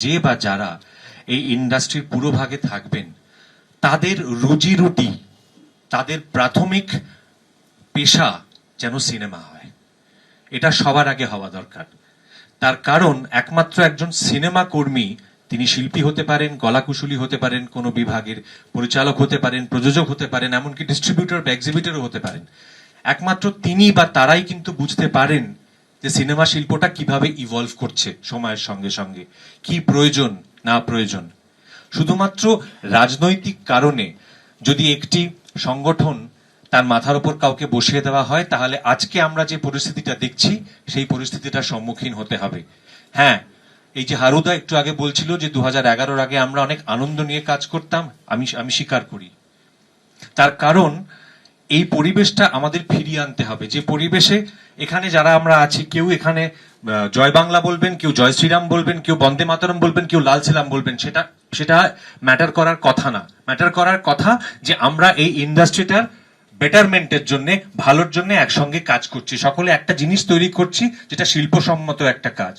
যে বা যারা এই ইন্ডাস্ট্রির পুরোভাগে থাকবেন তাদের রুজি রুটি, তাদের প্রাথমিক পেশা যেন সিনেমা হয়, এটা সবার আগে হওয়া দরকার। তার কারণ একমাত্র একজন সিনেমা কর্মী, তিনি শিল্পী হতে পারেন, কলাকুশলী হতে পারেন, কোনো বিভাগের পরিচালক হতে পারেন, প্রযোজক হতে পারেন, এমনকি ডিস্ট্রিবিউটর বা এক্সিবিটরও হতে পারেন। একমাত্র তিনি বা তারাই কিন্তু বুঝতে পারেন যে সিনেমা শিল্পটা কিভাবে ইভলভ করছে সময়ের সঙ্গে সঙ্গে, কি প্রয়োজন না প্রয়োজন। শুধুমাত্র রাজনৈতিক কারণে যদি একটি সংগঠন তার মাথার উপর কাউকে বসিয়ে দেওয়া হয়, তাহলে আজকে আমরা যে পরিস্থিতিটা দেখছি সেই পরিস্থিতিটার সম্মুখীন হতে হবে। হ্যাঁ, এই যে হারুদা একটু আগে বলছিল যে 2011-র আগে আমরা অনেক আনন্দ নিয়ে কাজ করতাম, আমি স্বীকার করি। তার কারণ এই পরিবেশটা আমাদের ফিরিয়ে আনতে হবে, যে পরিবেশে এখানে যারা আমরা আছি, কেউ এখানে জয় বাংলা বলবেন, কেউ জয় শ্রীরাম বলবেন, কেউ বন্দে মাতরম বলবেন, কেউ লাল ছিলাম বলবেন, সেটা ম্যাটার করার কথা না। ম্যাটার করার কথা যে আমরা এই ইন্ডাস্ট্রিটার বেটারমেন্টের জন্য, ভালোর জন্য একসঙ্গে কাজ করছি, সকলে একটা জিনিস তৈরি করছি যেটা শিল্পসম্মত একটা কাজ।